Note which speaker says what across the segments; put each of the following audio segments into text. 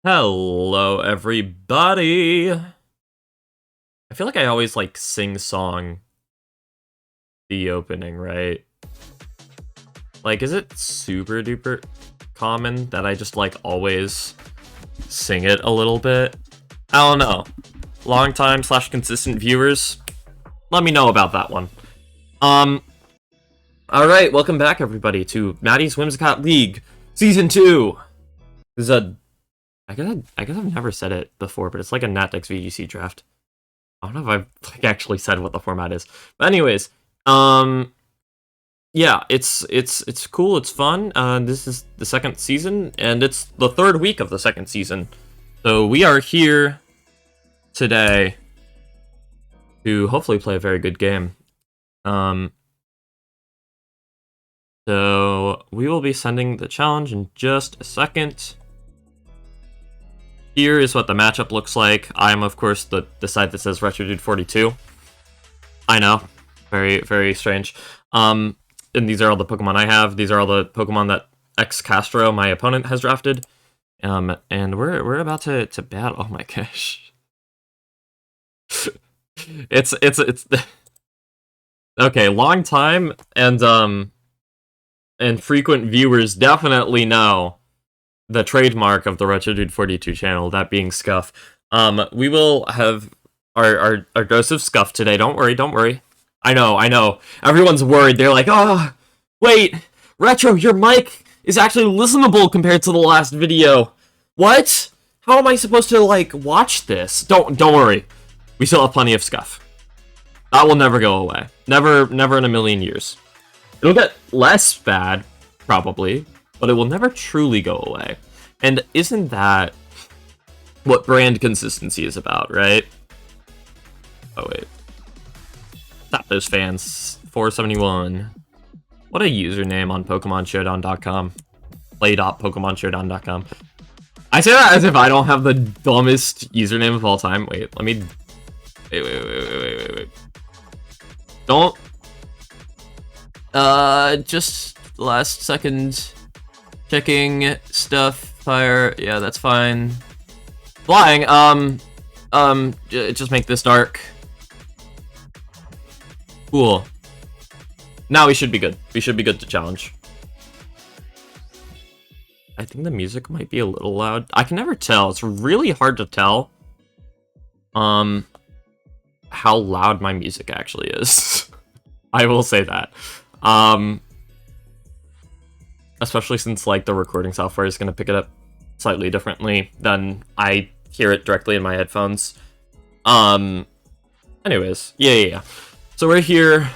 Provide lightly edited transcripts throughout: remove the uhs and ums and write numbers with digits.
Speaker 1: Hello, everybody. I feel like I always sing song the opening, right? Like, is it super duper common that I just always sing it a little bit? I don't know. Long time / consistent viewers, let me know about that one. Alright, welcome back everybody to Maddie's Whimsicott League Season 2. This is I guess I've never said it before, but it's like a NatDex VGC draft. I don't know if I've actually said what the format is. But anyways, yeah, it's cool, it's fun. This is the second season, and it's the third week of the second season. So we are here today to hopefully play a very good game. So we will be sending the challenge in just a second. Here is what the matchup looks like. I am, of course, the side that says RetroDude42. I know. Very, very strange. And these are all the Pokemon I have. These are all the Pokemon that X Castro, my opponent, has drafted. And we're about to battle. Oh my gosh. it's okay, long time and frequent viewers definitely know the trademark of the RetroDude42 channel, that being Scuff. We will have our dose of Scuff today. Don't worry. I know. Everyone's worried. They're like, oh, wait, Retro, your mic is actually listenable compared to the last video. What? How am I supposed to, watch this? Don't worry. We still have plenty of Scuff. That will never go away. Never in a million years. It'll get less bad, probably, but it will never truly go away. And isn't that what brand consistency is about, right? Oh, wait. Stop those fans. 471. What a username on PokemonShowdown.com. Play.PokemonShowdown.com. I say that as if I don't have the dumbest username of all time. Wait, let me... Wait. Don't... just last second... Checking stuff, fire, yeah, that's fine. Flying, just make this dark. Cool. Now we should be good. We should be good to challenge. I think the music might be a little loud. I can never tell. It's really hard to tell, how loud my music actually is. I will say that. Especially since, the recording software is going to pick it up slightly differently than I hear it directly in my headphones. Anyways, yeah. So we're here.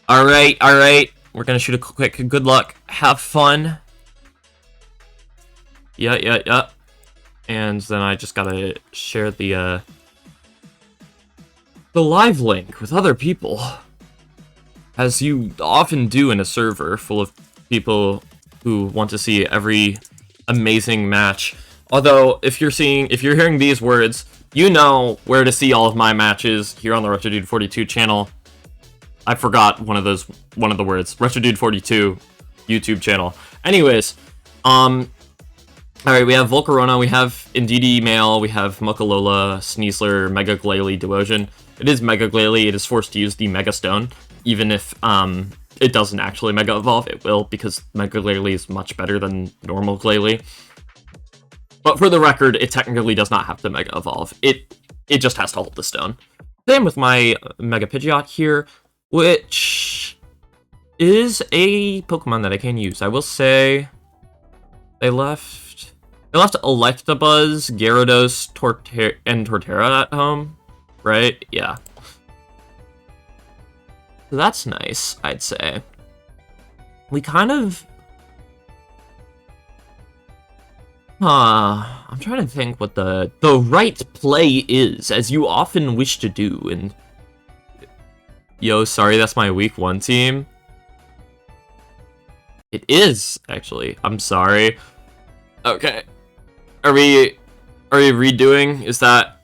Speaker 1: Alright. We're going to shoot a quick good luck. Have fun. Yeah. And then I just gotta share the live link with other people, as you often do in a server full of people who want to see every amazing match. Although, if you're hearing these words, you know where to see all of my matches here on the RetroDude42 channel. I forgot one of the words. RetroDude42 YouTube channel. Anyways, alright, we have Volcarona, we have Indeedee Male, we have Mokalola, Sneasler, Mega Glalie, Devotion. It is Mega Glalie, it is forced to use the Mega Stone. Even if it doesn't actually Mega Evolve, it will, because Mega Glalie is much better than normal Glalie. But for the record, it technically does not have to Mega Evolve. It just has to hold the stone. Same with my Mega Pidgeot here, which is a Pokemon that I can use. I will say they left Electabuzz, Gyarados, and Torterra at home, right? Yeah. So that's nice, I'd say. We kind of... I'm trying to think what the right play is, as you often wish to do, and... Yo, sorry, that's my week 1 team. It is, actually. I'm sorry. Okay. Are we redoing? Is that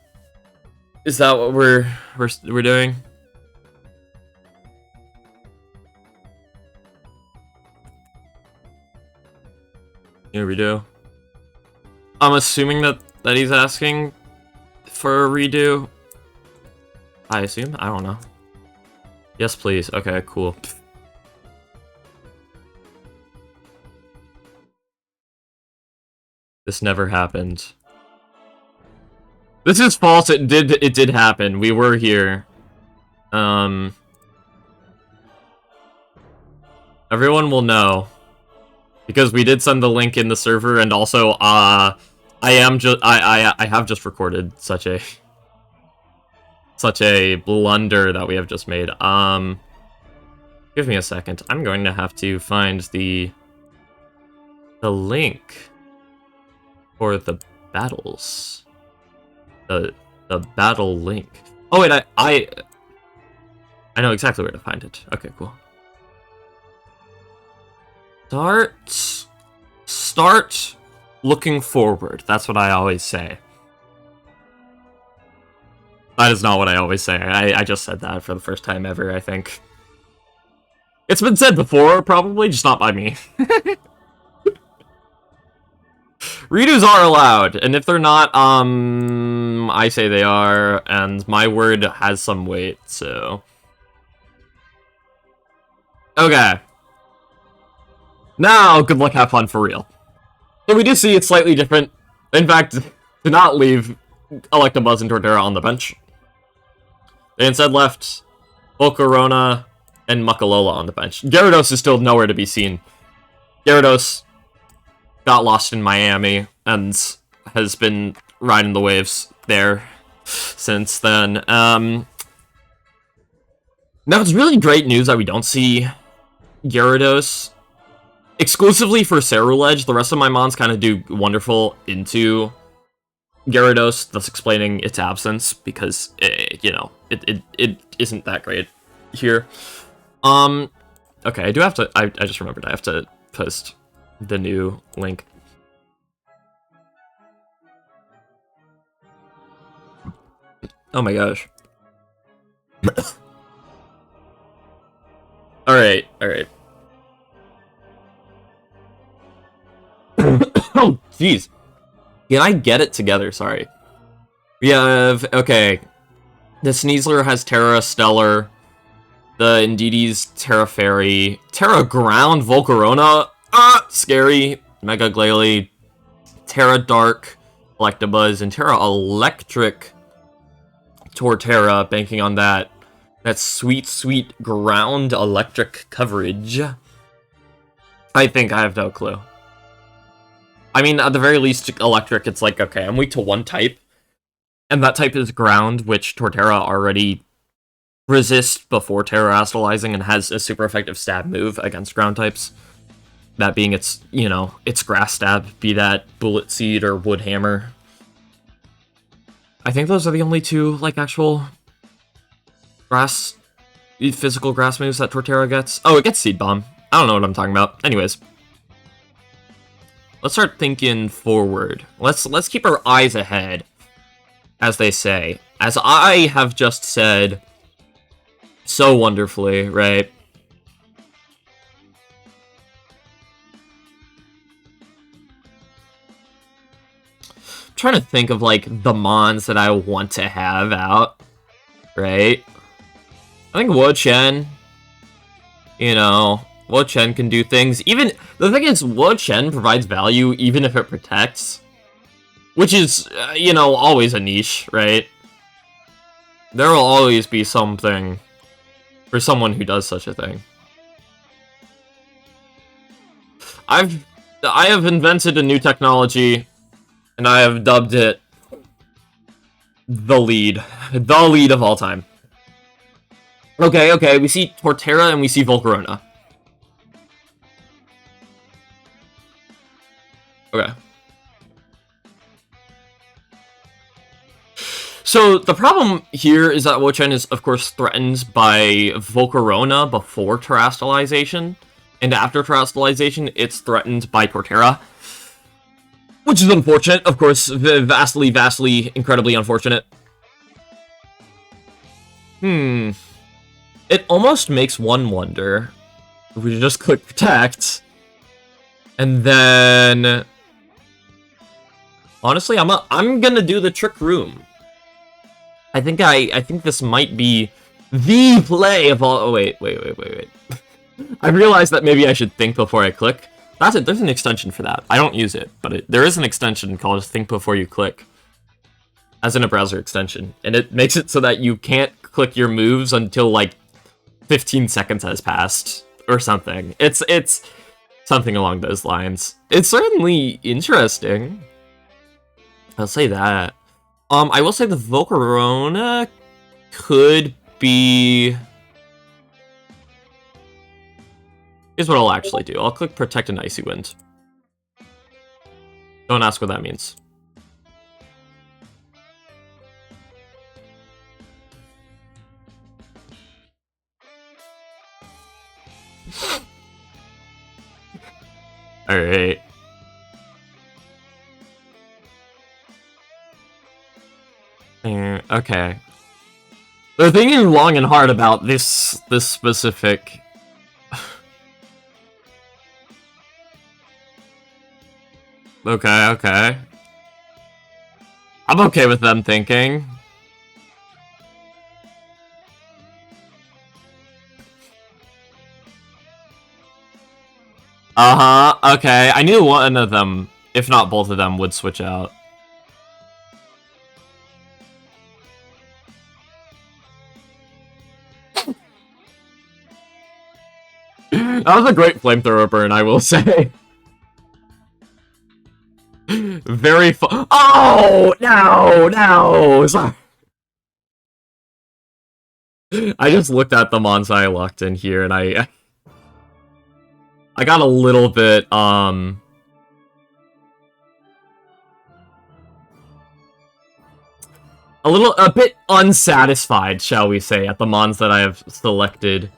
Speaker 1: what we're doing? Here we do. I'm assuming that he's asking for a redo. I assume? I don't know. Yes, please. Okay, cool. This never happened. This is false. It did happen. We were here. Everyone will know. Because we did send the link in the server, and also, I have just recorded such a blunder that we have just made. Give me a second. I'm going to have to find the link for the battles. The battle link. Oh wait, I know exactly where to find it. Okay, cool. Start looking forward. That's what I always say. That is not what I always say. I just said that for the first time ever, I think. It's been said before, probably, just not by me. Redos are allowed, and if they're not, I say they are, and my word has some weight, so... Okay. Now, good luck, have fun, for real. So we do see it's slightly different. In fact, do not leave Electabuzz and Torterra on the bench. They instead left Volcarona and Muckalola on the bench. Gyarados is still nowhere to be seen. Gyarados got lost in Miami and has been riding the waves there since then. Now, it's really great news that we don't see Gyarados exclusively for Ceruledge. The rest of my mons kind of do wonderful into Gyarados, thus explaining its absence, because, you know, it isn't that great here. Okay, I do have to, I just remembered, I have to post the new link. Oh my gosh. Alright. Oh, jeez. Can I get it together? Sorry. We have, okay. The Sneasler has Terra Stellar. The Indeedee's Terra Fairy. Terra Ground Volcarona. Scary. Mega Glalie. Terra Dark Electabuzz. And Terra Electric Torterra, banking on that sweet, sweet ground electric coverage. I think I have no clue. I mean, at the very least, electric, it's like, okay, I'm weak to one type, and that type is ground, which Torterra already resists before Terra-Astralizing and has a super effective stab move against ground types. That being its, you know, its grass stab, be that Bullet Seed or Wood Hammer. I think those are the only two, like, actual physical grass moves that Torterra gets. Oh, it gets Seed Bomb. I don't know what I'm talking about. Anyways. Let's start thinking forward. Let's keep our eyes ahead, as they say. As I have just said so wonderfully, right? I'm trying to think of, like, the mons that I want to have out, right? I think Wo-Chien, you know... Wo-Chien can do things. Even the thing is, Wo-Chien provides value even if it protects, which is, you know, always a niche, right? There will always be something for someone who does such a thing. I have invented a new technology, and I have dubbed it the lead of all time. Okay, we see Torterra and we see Volcarona. Okay. So, the problem here is that Wo-Chien is, of course, threatened by Volcarona before Terastallization, and after Terastallization, it's threatened by Torterra. Which is unfortunate, of course, vastly, incredibly unfortunate. It almost makes one wonder if we just click Protect, and then... Honestly, I'm gonna do the trick room. I think this might be the play of all. Oh wait. I realized that maybe I should think before I click. That's it. There's an extension for that. I don't use it, but there is an extension called Think Before You Click, as in a browser extension, and it makes it so that you can't click your moves until like 15 seconds has passed or something. It's something along those lines. It's certainly interesting. I'll say that. I will say the Volcarona could be... Here's what I'll actually do. I'll click Protect an Icy Wind. Don't ask what that means. Alright. Okay. They're thinking long and hard about this specific... Okay. I'm okay with them thinking. Uh-huh, okay. I knew one of them, if not both of them, would switch out. That was a great flamethrower burn, I will say. Very fun. Oh, no! Sorry. I just looked at the mons I locked in here, and I got a little bit, a bit unsatisfied, shall we say, at the mons that I have selected.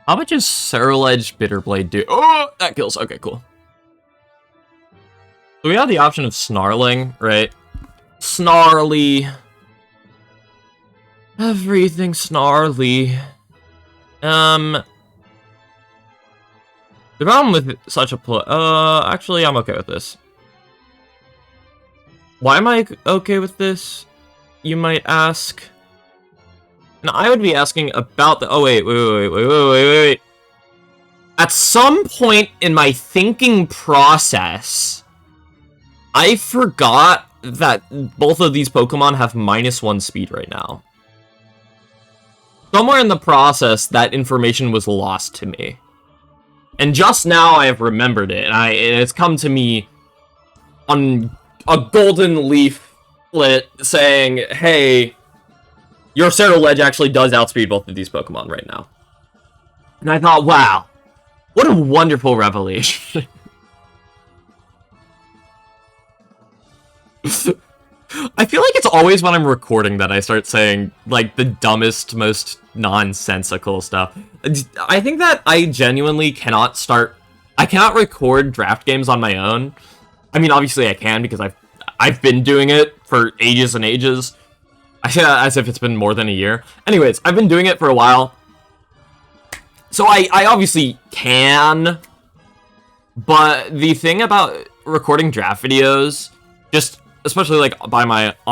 Speaker 1: How much does Ceruledge Bitterblade do? Oh, that kills. Okay, cool. So we have the option of snarling, right? Snarly. Everything snarly. The problem with such a play... actually, I'm okay with this. Why am I okay with this? You might ask. Now, I would be asking about the... Oh, wait. At some point in my thinking process, I forgot that both of these Pokemon have -1 speed right now. Somewhere in the process, that information was lost to me. And just now I have remembered it, and it's come to me on a golden leaflet saying, hey, your Ceruledge actually does outspeed both of these Pokemon right now. And I thought, wow, what a wonderful revelation. I feel like it's always when I'm recording that I start saying, like, the dumbest, most nonsensical stuff. I think that I genuinely cannot record draft games on my own. I mean, obviously I can, because I've been doing it for ages and ages. I say that as if it's been more than a year. Anyways, I've been doing it for a while. So I obviously can. But the thing about recording draft videos, just especially like on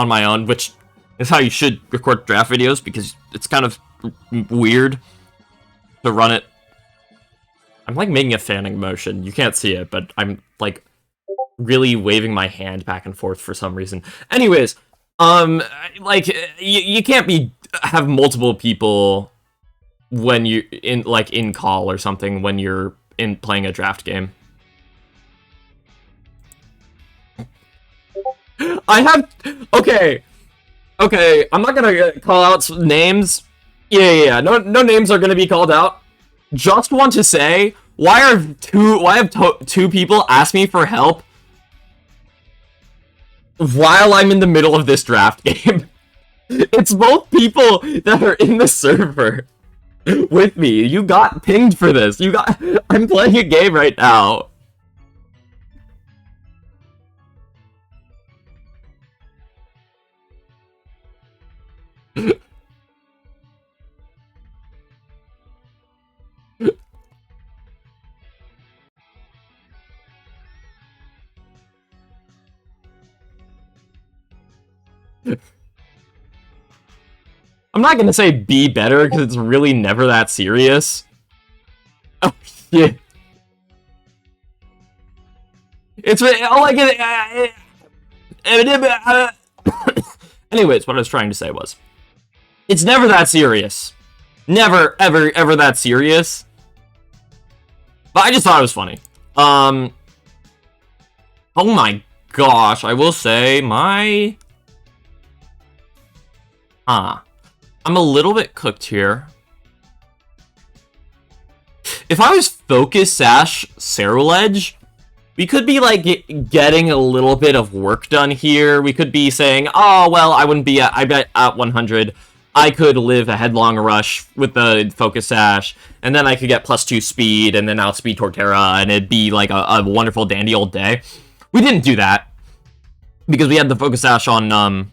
Speaker 1: my own, which is how you should record draft videos, because it's kind of weird to run it. I'm like making a fanning motion. You can't see it, but I'm like really waving my hand back and forth for some reason. Anyways, like you can't have multiple people when you in call or something when you're playing a draft game. Okay, I'm not gonna call out names. Yeah, no names are gonna be called out. Just want to say, why have two people ask me for help while I'm in the middle of this draft game? It's both people that are in the server with me. You got pinged for this. I'm playing a game right now. I'm not gonna say be better, because it's really never that serious. Oh, shit. It's like... Anyways, what I was trying to say was... It's never that serious. Never, ever, ever that serious. But I just thought it was funny. Oh my gosh, I will say, I'm a little bit cooked here. If I was Focus Sash Ceruledge, we could be, like, getting a little bit of work done here. We could be saying, oh, well, I wouldn't be I bet at 100. I could live a Headlong Rush with the Focus Sash, and then I could get +2 speed, and then outspeed Torterra, and it'd be, like, a wonderful, dandy old day. We didn't do that, because we had the Focus Sash on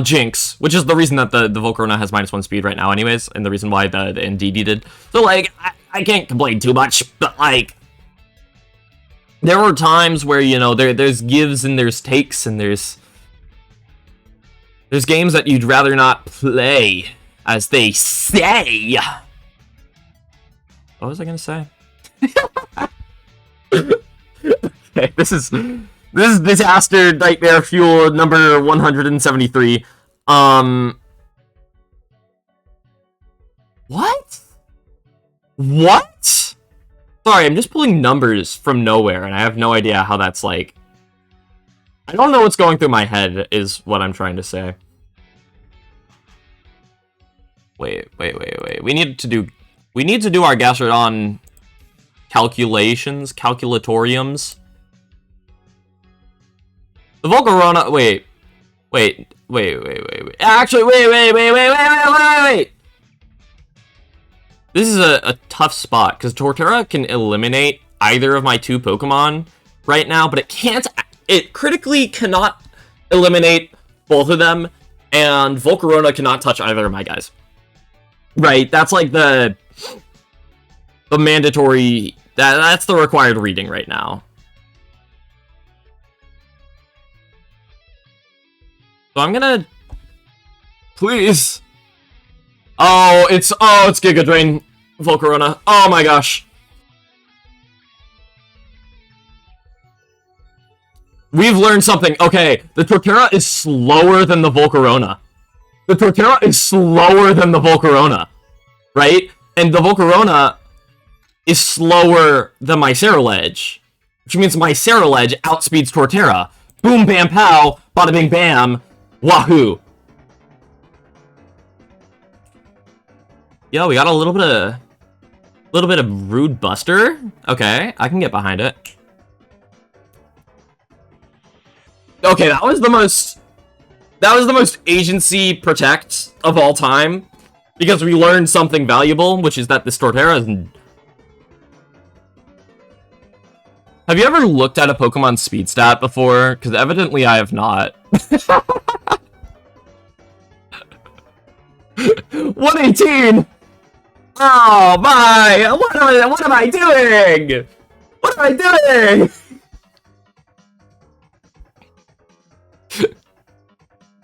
Speaker 1: Jinx, which is the reason that the Volcarona has -1 speed right now anyways, and the reason why the NDD did. So, like, I can't complain too much, but, like, there were times where, you know, there's gives and there's takes, and there's games that you'd rather not play, as they say. What was I gonna say? Okay, this is Disaster Nightmare Fuel number 173. What? What? Sorry, I'm just pulling numbers from nowhere, and I have no idea how that's, like... I don't know what's going through my head, is what I'm trying to say. Wait. We need to do our Gastrodon calculatoriums. The Volcarona, wait. Actually, wait. This is a tough spot, because Torterra can eliminate either of my 2 Pokemon right now, but it critically cannot eliminate both of them, and Volcarona cannot touch either of my guys. Right, that's like the mandatory, that's the required reading right now. So I'm gonna... Please. Oh, it's Giga Drain Volcarona. Oh my gosh. We've learned something. Okay, the Torterra is slower than the Volcarona. The Torterra is slower than the Volcarona. Right? And the Volcarona is slower than my Ceruledge. Which means my Ceruledge outspeeds Torterra. Boom, bam, pow, bada bing, bam, wahoo. Yo, we got a little bit of Rude Buster. Okay, I can get behind it. Okay, that was the most agency protect of all time, because we learned something valuable, which is that this Torterra is... Have you ever looked at a Pokemon speed stat before? Because evidently I have not. 118! Oh my! What am I doing? What am I doing?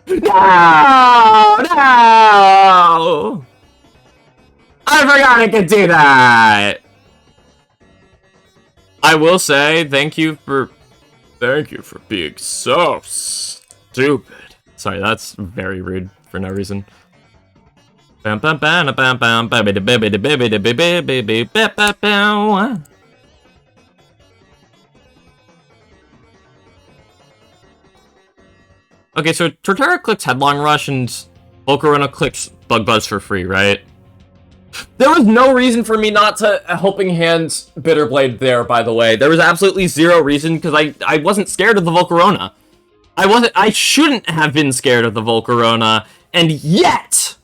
Speaker 1: No! I forgot I could do that! I will say, thank you for being so stupid. Sorry, that's very rude for no reason. Okay, so Torterra clicks Headlong Rush and Volcarona clicks Bug Buzz for free, right? There was no reason for me not to Helping Hands Bitterblade there, by the way. There was absolutely zero reason, because I wasn't scared of the Volcarona. I shouldn't have been scared of the Volcarona, and yet...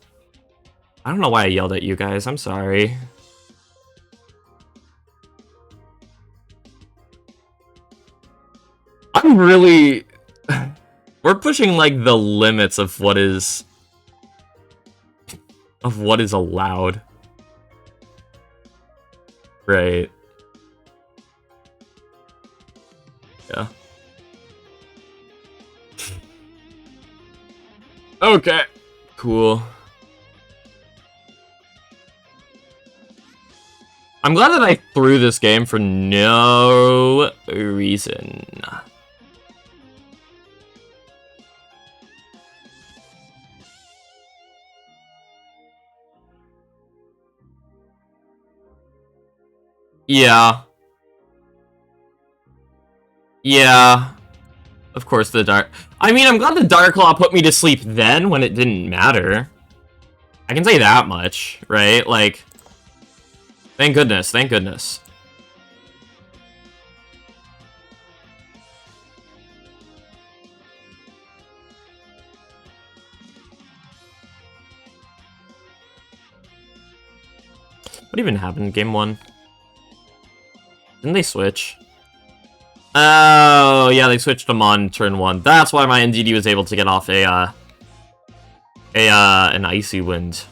Speaker 1: I don't know why I yelled at you guys, I'm sorry. I'm really... We're pushing, like, the limits of what is allowed. Right. Yeah. Okay. Cool. I'm glad that I threw this game for no reason. Yeah. Yeah. Of course the dark... I mean, I'm glad the Dark Claw put me to sleep then when it didn't matter. I can say that much, right? Like... Thank goodness, thank goodness. What even happened in game 1? Didn't they switch? Oh, yeah, they switched them on turn 1. That's why my NDD was able to get off an Icy Wind.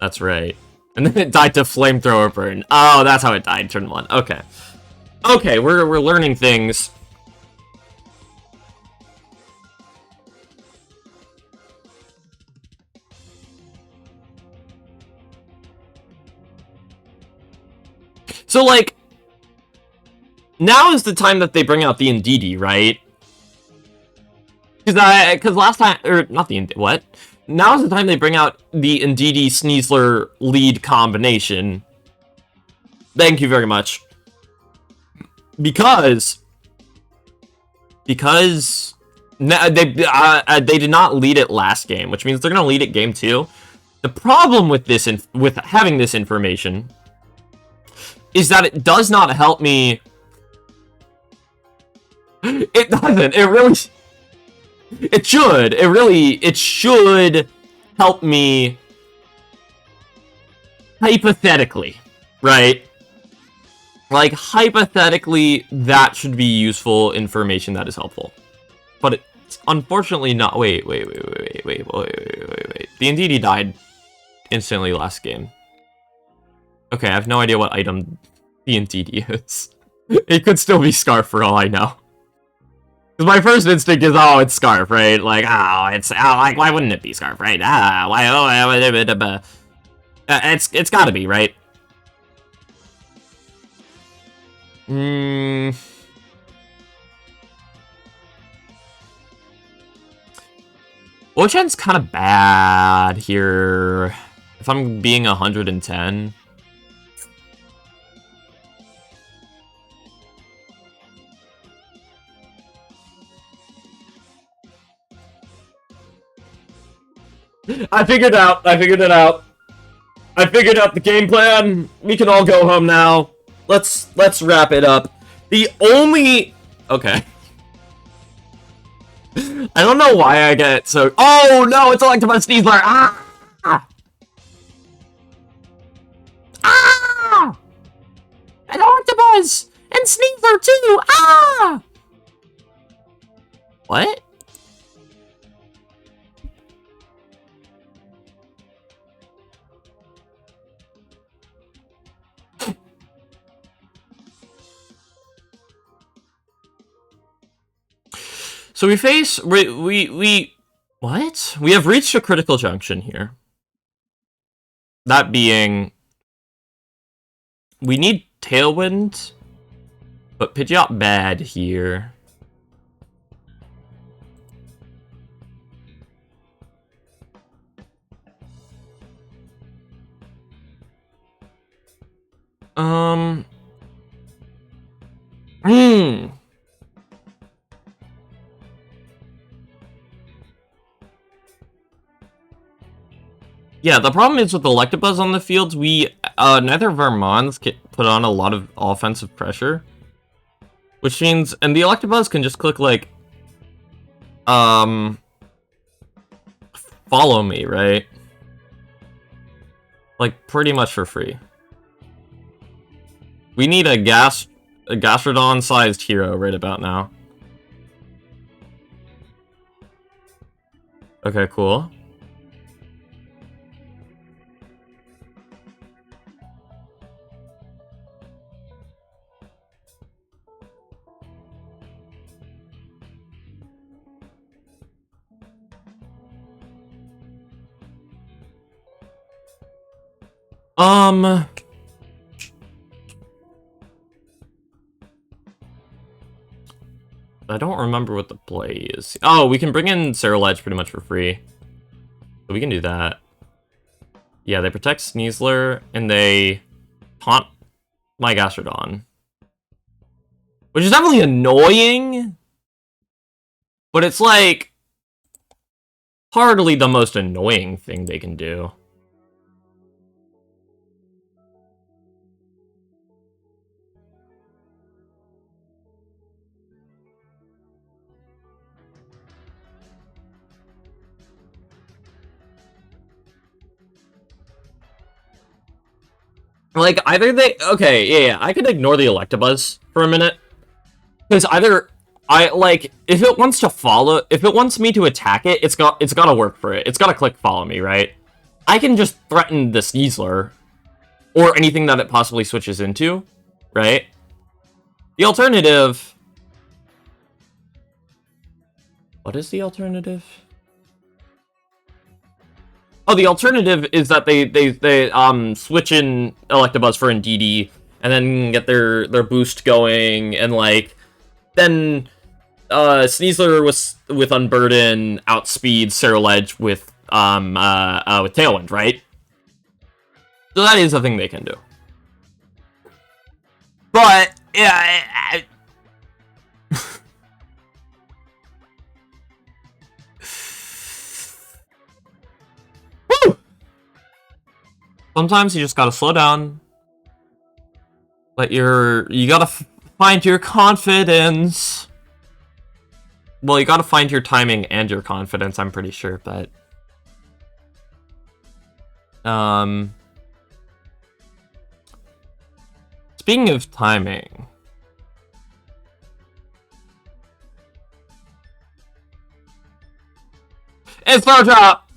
Speaker 1: That's right. And then it died to Flamethrower Burn. Oh, that's how it died, turn 1. Okay. Okay, we're learning things. So, like, now is the time that they bring out the Ndidi, right? Because last time, or not the what? Now is the time they bring out the Ndidi Sneasler lead combination. Thank you very much. Because they did not lead it last game, which means they're gonna lead it game 2. The problem with this with having this information is that it does not help me. It doesn't. It really. It should. It should help me. Hypothetically, right? Like, hypothetically, that should be useful information that is helpful. But it's unfortunately not. Wait. The Ndidi died instantly last game. Okay, I have no idea what item the Ndidi is. It could still be Scarf for all I know. Because my first instinct is, oh, it's Scarf, right? Like, like, why wouldn't it be Scarf, right? It's gotta be, right? Ochen's kind of bad here. If I'm being 110. I figured it out. I figured out the game plan. We can all go home now. Let's wrap it up. The only... Okay. I don't know why I get so... Oh, no, it's Electabuzz Sneasler. Ah! Ah! And Electabuzz! And Sneasler, too! Ah! What? So we face... What? We have reached a critical junction here. That being... We need Tailwind, but Pidgeot bad here. Yeah, the problem is with Electabuzz on the field, we, neither of our Mons can put on a lot of offensive pressure. Which means, and the Electabuzz can just click, like, follow me, right? Like, pretty much for free. We need a Gastrodon-sized hero right about now. Okay, cool. I don't remember what the play is. Oh, we can bring in Ceruledge pretty much for free. So we can do that. Yeah, they protect Sneasler, and they taunt my Gastrodon. Which is definitely annoying, but it's like hardly the most annoying thing they can do. Like, either they... Okay, yeah, I could ignore the Electabuzz for a minute. Because either... if it wants to follow... If it wants me to attack it, it's gotta work for it. It's gotta click follow me, right? I can just threaten the Sneasler. Or anything that it possibly switches into, right? The alternative... What is the alternative? Oh, the alternative is that they switch in Electabuzz for Indeedee, and then get their boost going, and like then Sneasler with Unburden outspeeds Ceruledge with Tailwind, right? So that is a thing they can do. But yeah. Sometimes you just gotta slow down. You gotta find your confidence. Well, you gotta find your timing and your confidence, I'm pretty sure, but... Speaking of timing... It's Throat Chop!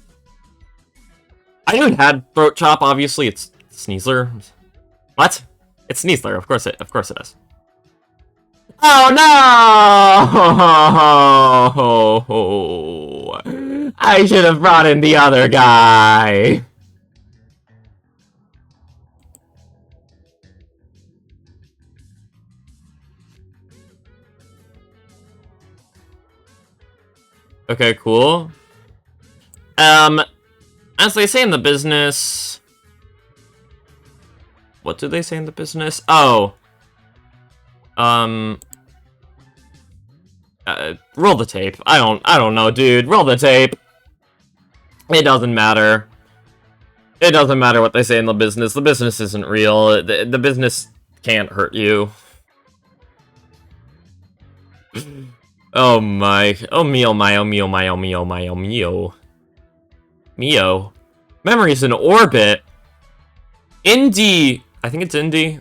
Speaker 1: I knew it had Throat Chop, obviously. It's Sneasler. What? It's Sneasler, of course it is. Oh no! I should have brought in the other guy. Okay, cool. As they say in the business... What do they say in the business? Oh. Roll the tape. I don't know, dude. Roll the tape. It doesn't matter. It doesn't matter what they say in the business. The business isn't real. The business can't hurt you. Oh my. Oh mio, my, oh mio, my, oh mio, my, oh mio. Mio. Memories in orbit. Indie. I think it's Indie.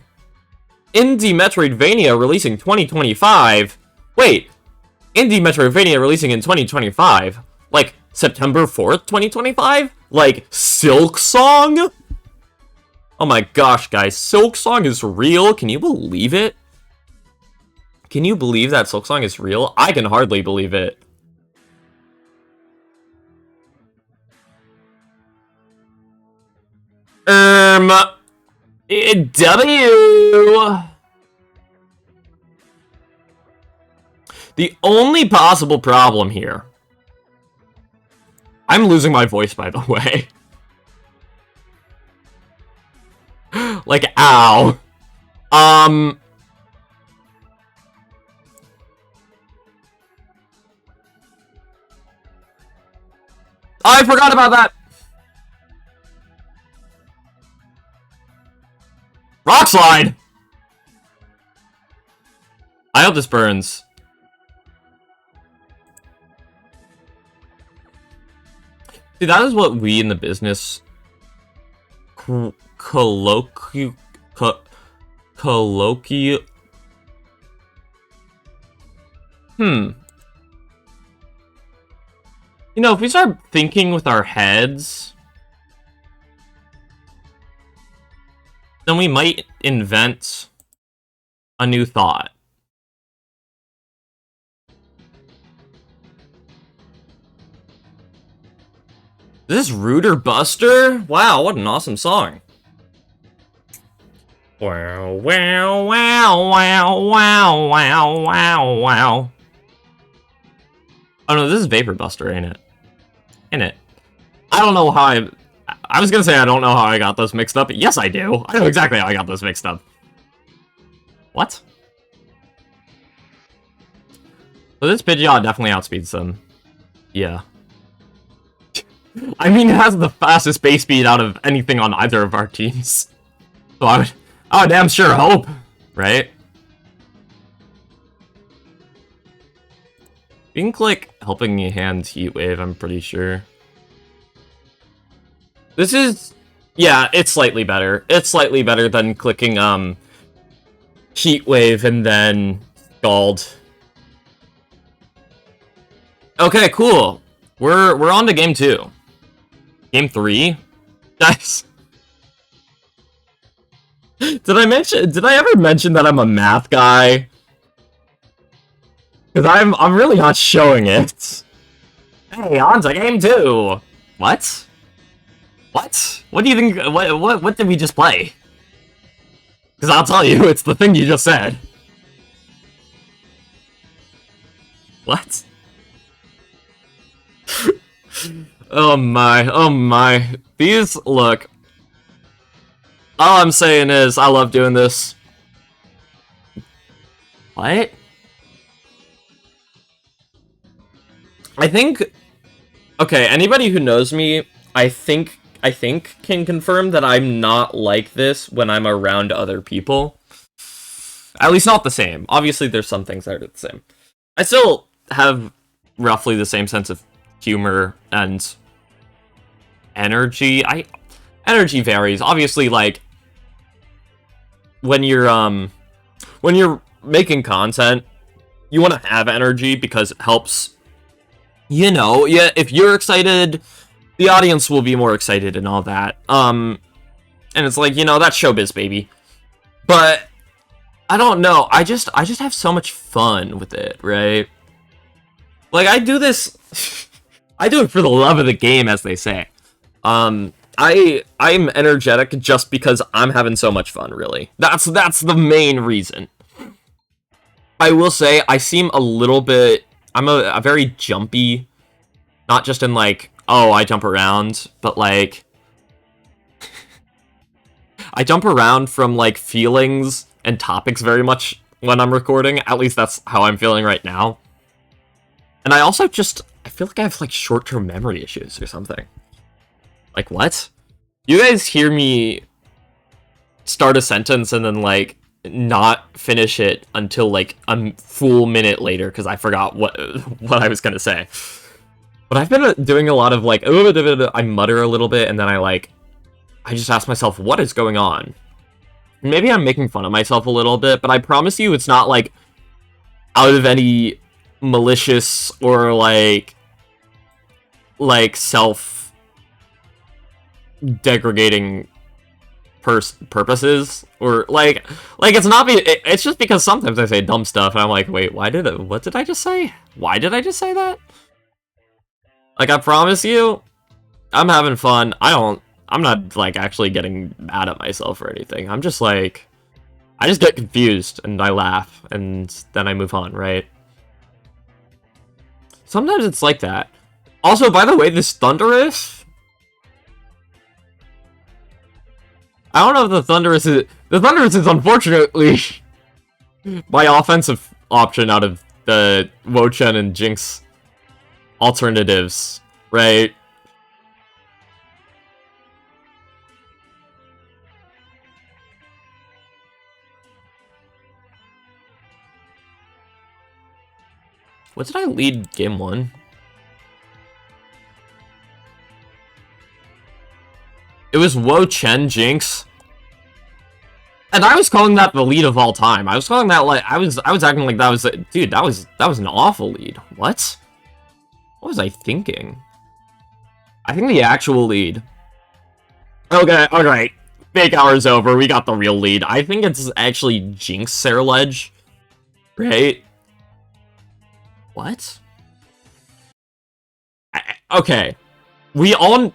Speaker 1: Indie Metroidvania releasing 2025. Wait. Indie Metroidvania releasing in 2025? Like, September 4th, 2025? Like, Silk Song? Oh my gosh, guys. Silk Song is real? Can you believe it? Can you believe that Silk Song is real? I can hardly believe it. W. The only possible problem here... I'm losing my voice, by the way. Like, ow. I forgot about that! Rock Slide! I hope this burns. See, that is what we in the business colloquial. You know, if we start thinking with our heads, then we might invent a new thought. Is this Rooter Buster? Wow, what an awesome song. Wow, wow, wow, wow, wow, wow, wow, wow. Oh no, this is Vapor Buster, ain't it? Ain't it? I don't know how I was gonna say I don't know how I got those mixed up. Yes, I do. I know exactly how I got those mixed up. What? So this Pidgeot definitely outspeeds them. Yeah. I mean, it has the fastest base speed out of anything on either of our teams. So I would damn sure hope, right? You can click Helping Hand Heat Wave, I'm pretty sure. This is... yeah, it's slightly better. It's slightly better than clicking, Heat Wave and then Scald. Okay, cool. We're on to game 2. Game 3? Nice. Did I ever mention that I'm a math guy? Because I'm really not showing it. Hey, on to game 2. What? What? What do you think? What did we just play? Because I'll tell you, it's the thing you just said. What? Oh my, oh my. These, look. All I'm saying is, I love doing this. What? I think... okay, anybody who knows me, I think can confirm that I'm not like this when I'm around other people. At least not the same. Obviously, there's some things that are the same. I still have roughly the same sense of humor and energy. Energy varies. Obviously, like, when you're making content, you want to have energy because it helps, you know, yeah, if you're excited, the audience will be more excited and all that. And it's like, you know, that's showbiz, baby. But I don't know. I just have so much fun with it, right? Like, I do this I do it for the love of the game, as they say. I'm energetic just because I'm having so much fun, really. That's the main reason. I will say I seem a little bit... I'm a very jumpy, not just in like, oh, I jump around, but like I jump around from like feelings and topics very much when I'm recording. At least that's how I'm feeling right now. And I also I feel like I have like short-term memory issues or something. Like, what? You guys hear me start a sentence and then like not finish it until like a full minute later because I forgot what I was gonna say. But I've been doing a lot of like, I mutter a little bit and then I just ask myself, what is going on? Maybe I'm making fun of myself a little bit, but I promise you it's not like out of any malicious or like self degrading purposes, or like it's not it's just because sometimes I say dumb stuff and I'm like, wait, what did I just say? Why did I just say that? Like, I promise you, I'm having fun. I'm not like actually getting mad at myself or anything. I'm just like, I just get confused and I laugh and then I move on, right? Sometimes it's like that. Also, by the way, this Thundurus, I don't know if the Thundurus is unfortunately my offensive option out of the Wo-Chen and Jinx alternatives, right? What did I lead game 1? It was Wo-Chen Jinx. And I was calling that the lead of all time. I was calling that like I was acting like that was dude, that was an awful lead. What? What was I thinking? I think the actual lead. Okay, alright. Fake hour's over. We got the real lead. I think it's actually Jinx Ceruledge. Right? What? Okay. We all...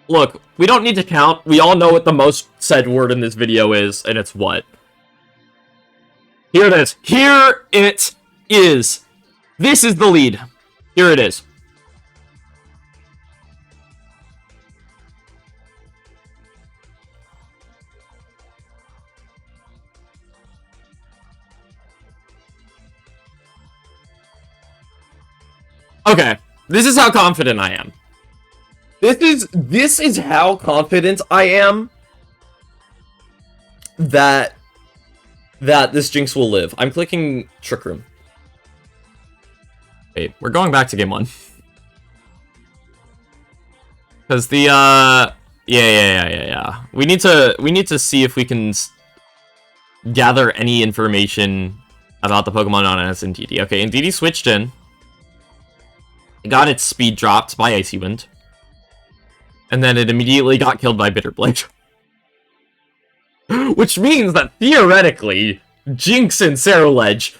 Speaker 1: Look, we don't need to count. We all know what the most said word in this video is, and it's what? Here it is. Here it is. This is the lead. Here it is. Okay, this is how confident I am. This is how confident I am that this Jinx will live. I'm clicking Trick Room. Wait, we're going back to game 1. Because the yeah. We need to see if we can gather any information about the Pokemon on SNTD. Okay, Indeedee switched in. It got its speed dropped by Icy Wind. And then it immediately got killed by Bitter Blade. Which means that, theoretically, Jinx and Ceruledge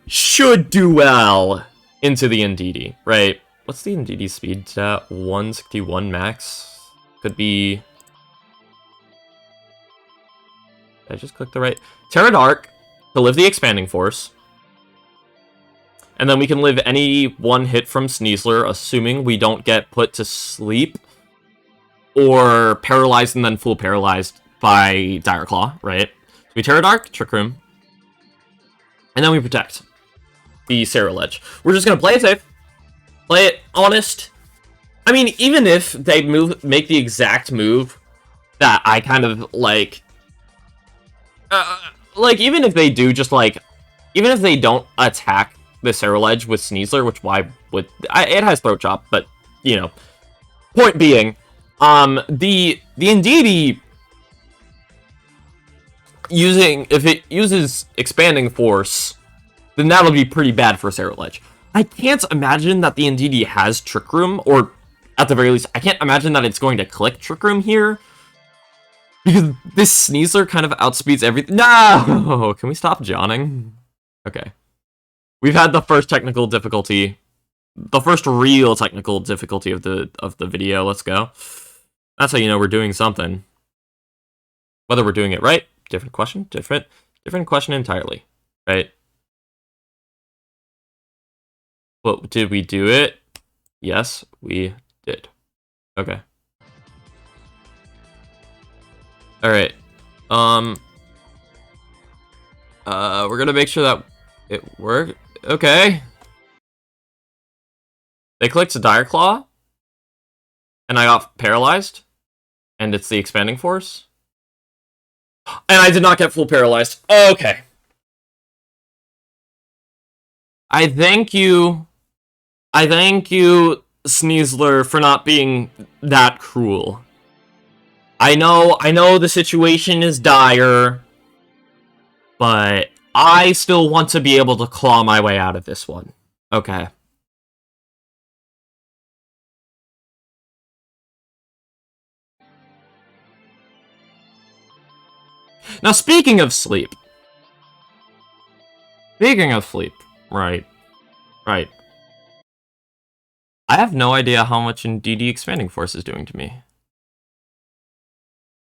Speaker 1: should do well into the Indeedee, right? What's the Indeedee speed? 161 max? Could be... Did I just click the right... Terra Dark to live the Expanding Force. And then we can live any one hit from Sneasler, assuming we don't get put to sleep. Or paralyzed and then full paralyzed by Dire Claw, right? So we Terra Dark, Trick Room. And then we protect the Ceruledge. We're just going to play it safe. Play it honest. I mean, even if they make the exact move that I kind of, like, even if they do just, like, even if they don't attack the Ceruledge with Sneasler, which why would... it has Throat Chop, but, you know. Point being, the Indeedee if it uses Expanding Force, then that'll be pretty bad for Ceruledge. I can't imagine that the Indeedee has Trick Room, or at the very least, I can't imagine that it's going to click Trick Room here. Because this Sneasler kind of outspeeds everything. No! Can we stop Johnning? Okay. We've had the first technical difficulty. The first real technical difficulty of the video. Let's go. That's how you know we're doing something. Whether we're doing it right, different question. Different question entirely. Right? But did we do it? Yes, we did. Okay. Alright. We're gonna make sure that it worked. Okay. They clicked Dire Claw. And I got paralyzed. And it's the Expanding Force. And I did not get full paralyzed. Okay. I thank you, Sneasler, for not being that cruel. I know the situation is dire, but I still want to be able to claw my way out of this one. Okay. Now, speaking of sleep. Right. I have no idea how much Indeedee Expanding Force is doing to me.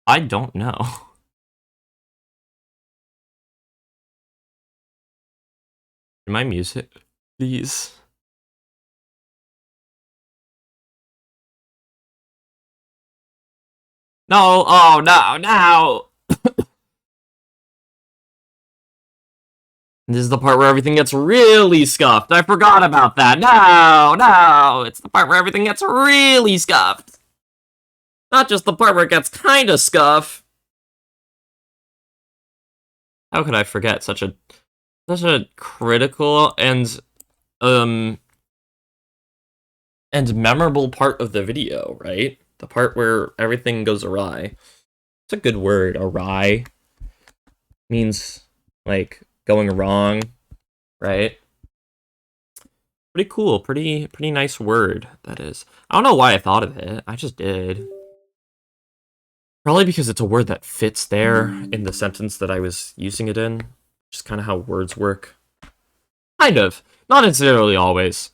Speaker 1: I don't know. My music, please. No, oh, no. This is the part where everything gets really scuffed. I forgot about that. No. It's the part where everything gets really scuffed. Not just the part where it gets kind of scuffed. How could I forget such a critical and memorable part of the video, right? The part where everything goes awry. It's a good word, awry. Means, like, going wrong, right? Pretty cool, pretty nice word, that is. I don't know why I thought of it, I just did. Probably because it's a word that fits there in the sentence that I was using it in. Just kind of how words work. Kind of. Not necessarily always.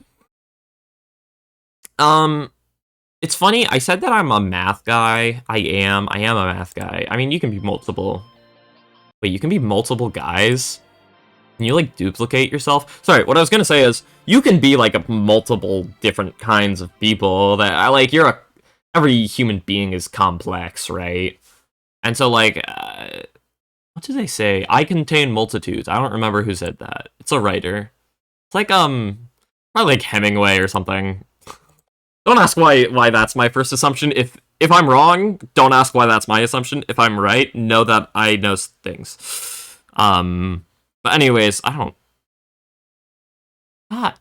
Speaker 1: It's funny, I said that I'm a math guy. I am a math guy. I mean, you can be multiple. Wait, you can be multiple guys? Can you, like, duplicate yourself? Sorry, what I was gonna say is, you can be, like, a multiple different kinds of people that, every human being is complex, right? And so, like, what did they say? I contain multitudes. I don't remember who said that. It's a writer. It's like, probably like Hemingway or something. Don't ask why that's my first assumption. If I'm wrong, don't ask why that's my assumption. If I'm right, know that I know things. But anyways, I don't... Ah,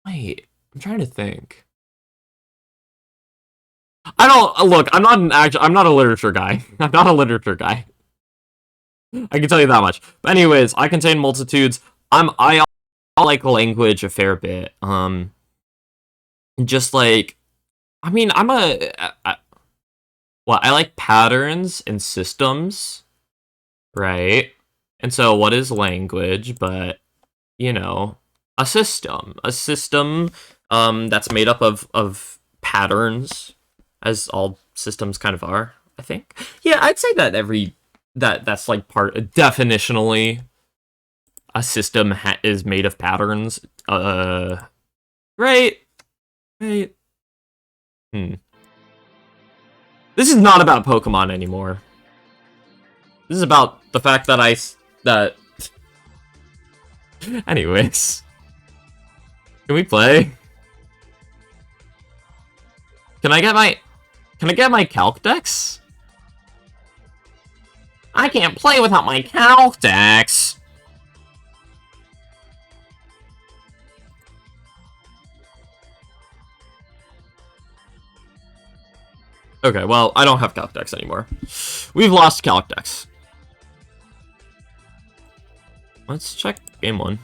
Speaker 1: wait, I'm trying to think. I don't... Look, I'm not a literature guy. I'm not a literature guy. I can tell you that much. But anyways, I contain multitudes. I like language a fair bit. Just like... I mean, well, I like patterns and systems, right? And so what is language but, you know, a system. A system that's made up of patterns, as all systems kind of are, I think. Yeah, I'd say that that's like definitionally a system is made of patterns. Right? Right. This is not about Pokemon anymore. This is about the fact that Anyways. Can we play? Can I get my Calc Dex? I can't play without my Calc Dex. Okay, well, I don't have Calc Dex anymore. We've lost Calc Dex. Let's check game 1.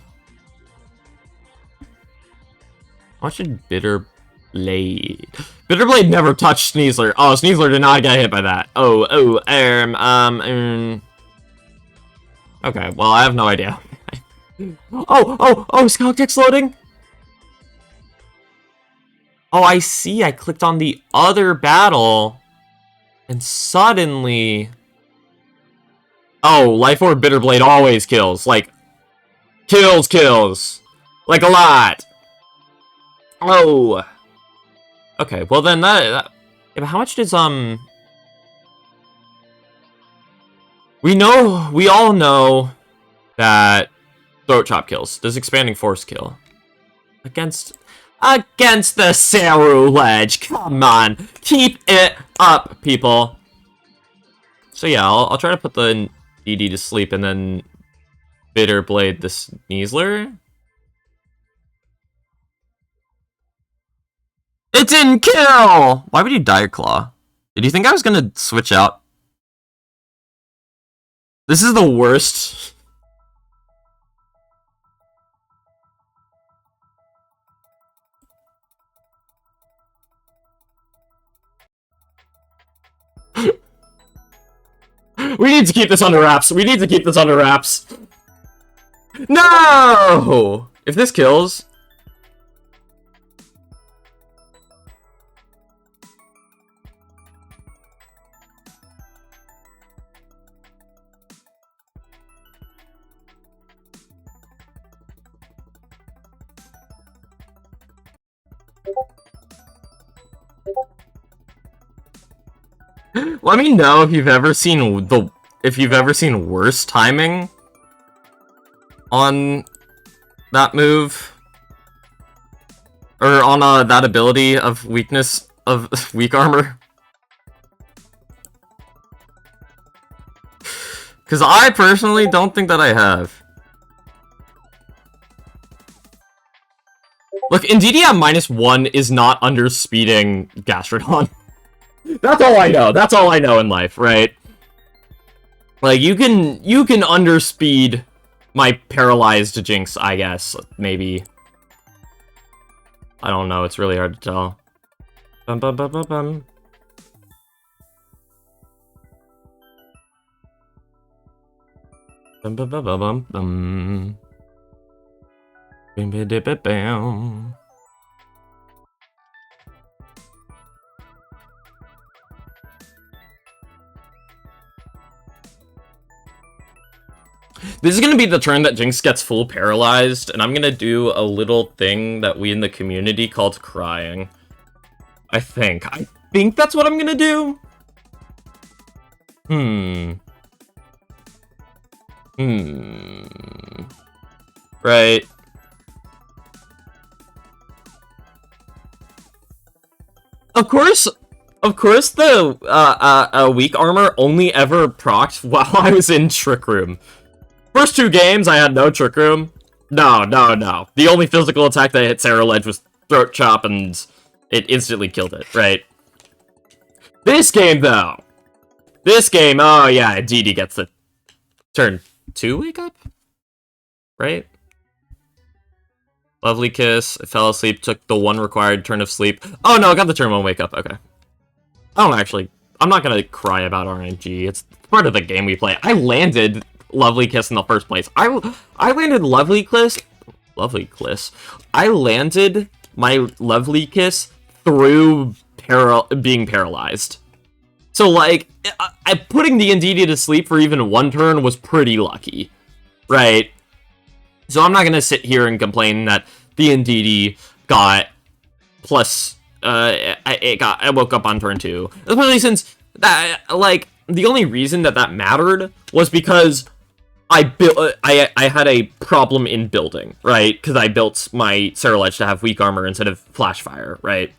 Speaker 1: How much did Bitterblade? Bitterblade never touched Sneasler. Oh, Sneasler did not get hit by that. Okay, well, I have no idea. is Calc Dex loading? Oh, I see. I clicked on the other battle, and suddenly... Oh, Life Orb Bitterblade always kills. Like, kills. Like, a lot. Oh. Okay, well then that yeah, but how much does, We all know that Throat Chop kills. Does Expanding Force kill? Against the Ceruledge. Come on. Keep it up, people. So yeah, I'll try to put the DD to sleep and then Bitterblade the Sneasler. It didn't kill! Why would you Dire Claw? Did you think I was gonna switch out? This is the worst. We need to keep this under wraps. No! If this kills... Let me know if you've ever seen worse timing on that move, or on that ability of weakness of weak armor. Because I personally don't think that I have. Look, Indeedee at -1 is not underspeeding Gastrodon. That's all I know. That's all I know in life, right? Like, you can underspeed my paralyzed Jinx, I guess. Maybe. I don't know. It's really hard to tell. Bum bum bum bum bum. Bum bum bum bum bum bum. Bam bam bam bam. This is gonna be the turn that Jinx gets full paralyzed, and I'm gonna do a little thing that we in the community called crying. I think that's what I'm gonna do. Right. Of course, the weak armor only ever procced while I was in Trick Room. First 2 games, I had no Trick Room. No. The only physical attack that hit Ceruledge was Throat Chop, and it instantly killed it, right? This game, though. This game, oh yeah, DD gets the turn 2 wake up? Right? Lovely Kiss, I fell asleep, took the 1 required turn of sleep. Oh no, I got the turn 1 wake up, okay. I don't actually, I'm not gonna cry about RNG, it's part of the game we play. I landed Lovely Kiss in the first place. I landed Lovely Kiss, I landed my Lovely Kiss through being paralyzed. So like, putting the Ndidi to sleep for even 1 turn was pretty lucky, right? So I'm not gonna sit here and complain that the Ndidi got plus, I woke up on turn 2. Especially since, that, like, the only reason that mattered was because I had a problem in building, right? Because I built my Ceruledge to have weak armor instead of flash fire, right?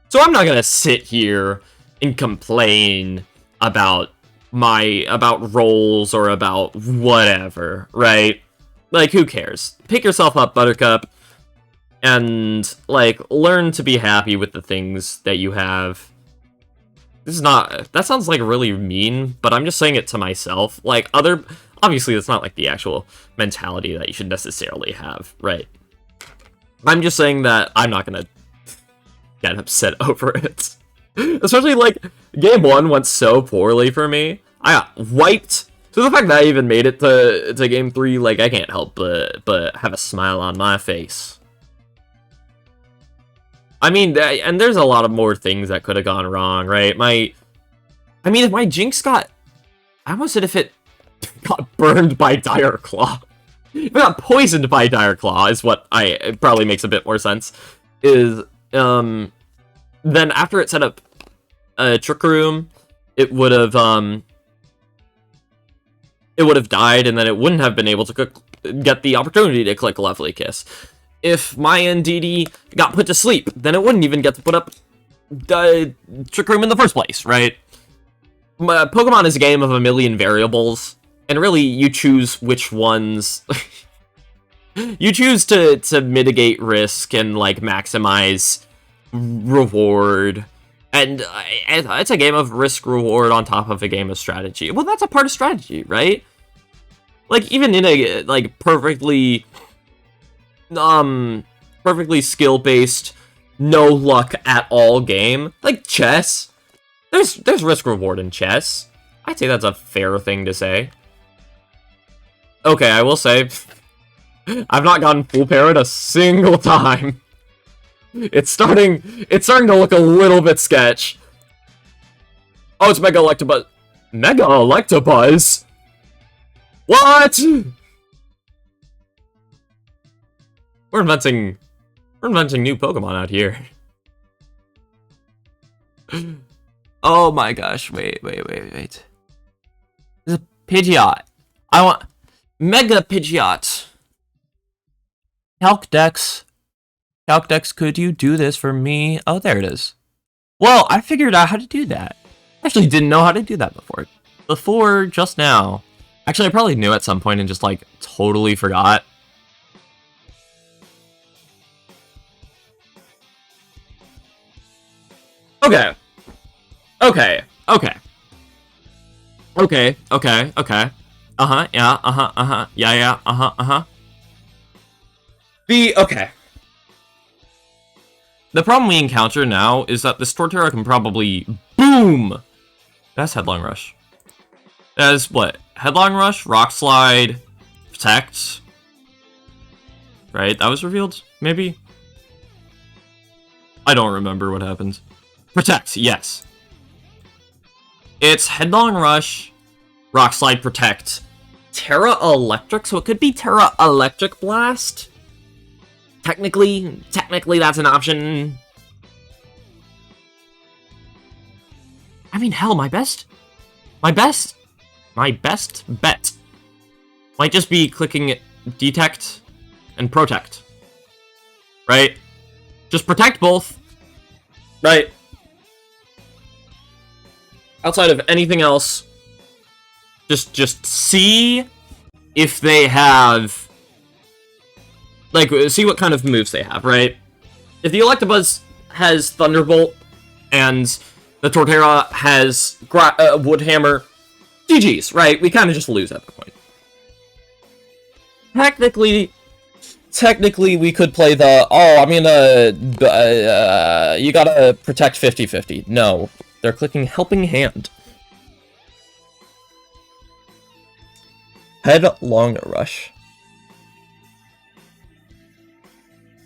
Speaker 1: So I'm not gonna sit here and complain about rolls or about whatever, right? Like, who cares? Pick yourself up, Buttercup, and, like, learn to be happy with the things that you have. This is not... That sounds, like, really mean, but I'm just saying it to myself. Like, obviously, it's not, like, the actual mentality that you should necessarily have, right? I'm just saying that I'm not gonna get upset over it. Especially, like, Game 1 went so poorly for me. I got wiped. So the fact that I even made it to Game 3, like, I can't help but have a smile on my face. I mean, and there's a lot of more things that could have gone wrong, right? If my Jinx got... I almost said if it got burned by Dire Claw. If it got poisoned by Dire Claw is what it probably makes a bit more sense. Is, then after it set up a Trick Room, it would have died, and then it wouldn't have been able to get the opportunity to click Lovely Kiss. If my Ndidi got put to sleep, then it wouldn't even get to put up Trick Room in the first place, right? Pokemon is a game of a million variables, and really, you choose which ones... you choose to mitigate risk and, like, maximize reward. And it's a game of risk-reward on top of a game of strategy. Well, that's a part of strategy, right? Like, even in a, like, perfectly skill-based, no luck at all game, like chess, there's risk-reward in chess. I'd say that's a fair thing to say. Okay, I will say, I've not gotten full parried a single time. It's starting to look a little bit sketch. Oh, it's Mega Electabuzz. Mega Electabuzz? What? We're inventing new Pokemon out here. Oh my gosh, wait. It's a Pidgeot. I want Mega Pidgeot. Calcdex, could you do this for me? Oh, there it is. Well, I figured out how to do that. I actually didn't know how to do that before just now. Actually, I probably knew at some point and just, like, totally forgot. Okay. Yeah. Okay. The problem we encounter now is that this Torterra can probably... Boom! That's Headlong Rush. That is what? Headlong Rush, Rock Slide, Protect. Right? That was revealed? Maybe? I don't remember what happened. Protect, yes. It's Headlong Rush, Rock Slide, Protect, Terra Electric, so it could be Terra Electric Blast. Technically that's an option. I mean, hell, my best bet might just be clicking Detect and Protect. Right? Just protect both. Right? Outside of anything else, just see if they have, like, see what kind of moves they have, right? If the Electabuzz has Thunderbolt and the Torterra has Wood Hammer, GG's, right? We kind of just lose at the point. Technically, we could play the, you gotta protect 50-50. No, they're clicking Helping Hand. Headlong Rush.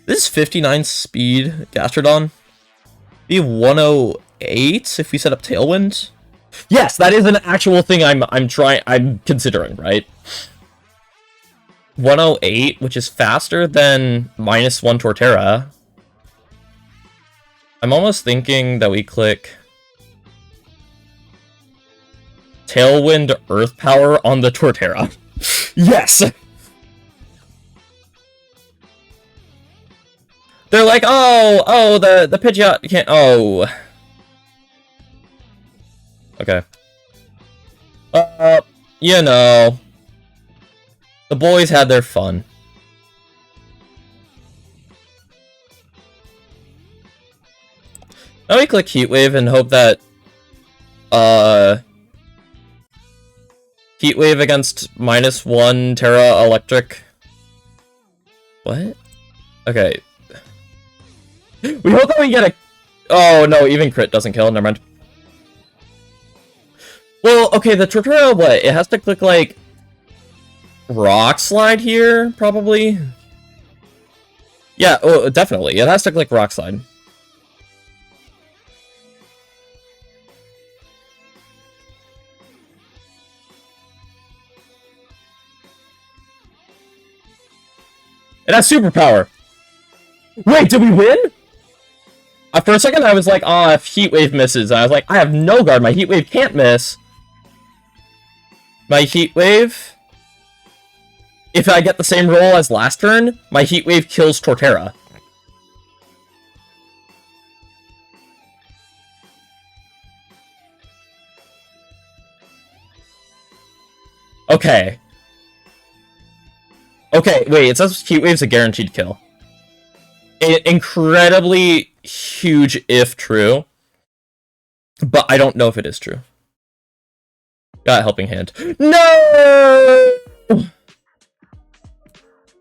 Speaker 1: This is 59 speed Gastrodon. Be 108 if we set up Tailwind. Yes, that is an actual thing I'm considering, right? 108, which is faster than -1 Torterra. I'm almost thinking that we click Tailwind Earth Power on the Torterra. Yes! They're like, the Pidgeot can't, okay. You know, the boys had their fun. Now we click Heat Wave and hope that, Heat Wave against -1 Terra Electric. What? Okay. We hope that we get a... Oh, no, even crit doesn't kill. Never mind. Well, okay, the Torterra, what? It has to click, like, Rock Slide here, probably? Yeah, oh, definitely. It has to click Rock Slide. It has Superpower! Wait, did we win? For a second, I was like, if Heat Wave misses. I was like, I have no guard. My Heat Wave can't miss. My Heat Wave... If I get the same roll as last turn, my Heat Wave kills Torterra. Okay. Okay, wait, it says Heat Wave's a guaranteed kill. Incredibly huge if true, but I don't know if it is true. Got a Helping Hand. No!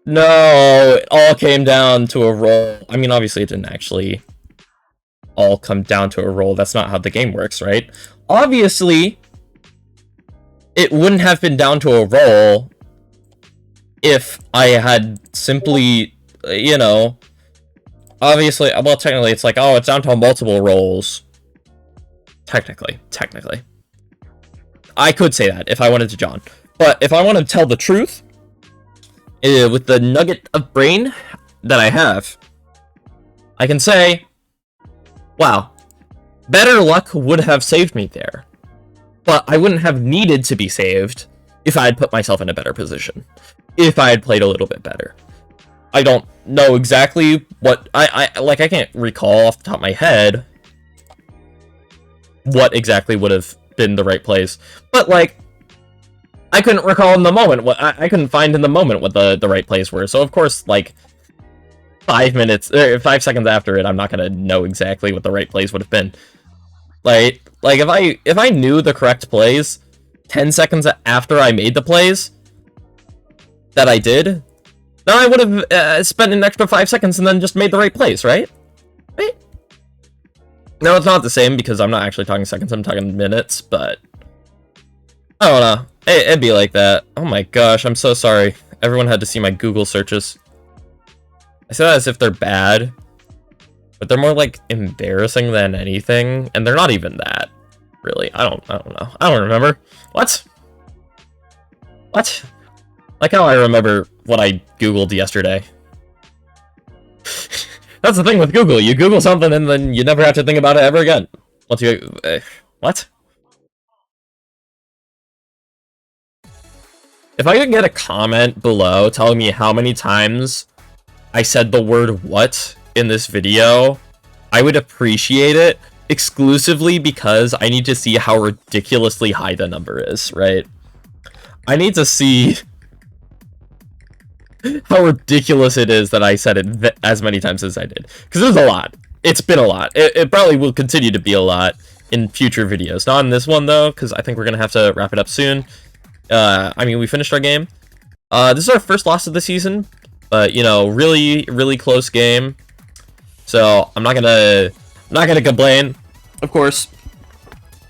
Speaker 1: No, it all came down to a roll. I mean, obviously it didn't actually all come down to a roll. That's not how the game works, right? Obviously, it wouldn't have been down to a roll if I had simply, you know... Obviously, well, technically, it's like, it's down to multiple rolls. Technically. I could say that if I wanted to, John. But if I want to tell the truth, with the nugget of brain that I have, I can say, wow, better luck would have saved me there. But I wouldn't have needed to be saved if I had put myself in a better position. If I had played a little bit better. I don't know exactly what... I can't recall off the top of my head what exactly would have been the right plays. But, like, I couldn't recall in the moment what... I couldn't find in the moment what the right plays were. So, of course, like, 5 seconds after it, I'm not gonna know exactly what the right plays would have been. Like if I knew the correct plays 10 seconds after I made the plays that I did... Then I would have spent an extra 5 seconds and then just made the right plays, right? Right? No, it's not the same because I'm not actually talking seconds, I'm talking minutes, but... I don't know. It'd be like that. Oh my gosh, I'm so sorry. Everyone had to see my Google searches. I say that as if they're bad, but they're more like embarrassing than anything, and they're not even that, really. I don't know. I don't remember. What? Like how I remember what I Googled yesterday. That's the thing with Google. You Google something and then you never have to think about it ever again. Once you... what? If I could get a comment below telling me how many times I said the word what in this video, I would appreciate it, exclusively because I need to see how ridiculously high the number is, right? I need to see how ridiculous it is that I said it as many times as I did. Because it was a lot. It's been a lot. It probably will continue to be a lot in future videos. Not in this one, though, because I think we're going to have to wrap it up soon. I mean, we finished our game. This is our first loss of the season, but, you know, really, really close game. So, I'm not gonna complain, of course.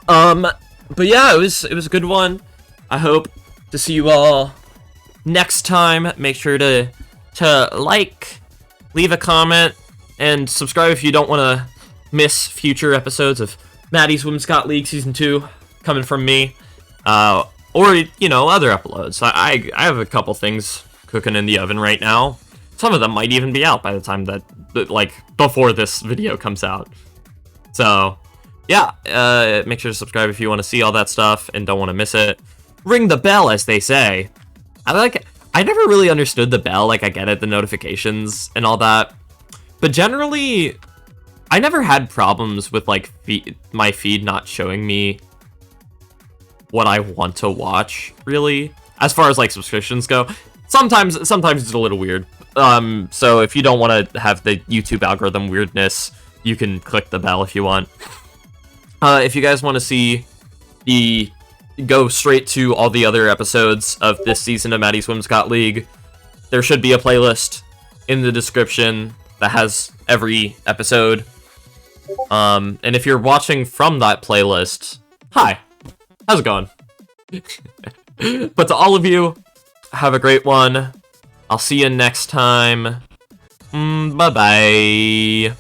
Speaker 1: But yeah, it was a good one. I hope to see you all next time. Make sure to like, leave a comment, and subscribe if you don't want to miss future episodes of Maddie's Women's Scott League Season 2 coming from me. Or, you know, other uploads. I have a couple things cooking in the oven right now. Some of them might even be out by the time that, like, before this video comes out. So, yeah, make sure to subscribe if you want to see all that stuff and don't want to miss it. Ring the bell, as they say. I never really understood the bell. Like, I get it, the notifications and all that. But generally, I never had problems with, like, my feed not showing me what I want to watch, really. As far as, like, subscriptions go. Sometimes it's a little weird. So if you don't want to have the YouTube algorithm weirdness, you can click the bell if you want. If you guys want to see go straight to all the other episodes of this season of Maddie's Women's Scott League, there should be a playlist in the description that has every episode. And if you're watching from that playlist, hi, how's it going? But to all of you, have a great one. I'll see you next time. Bye-bye.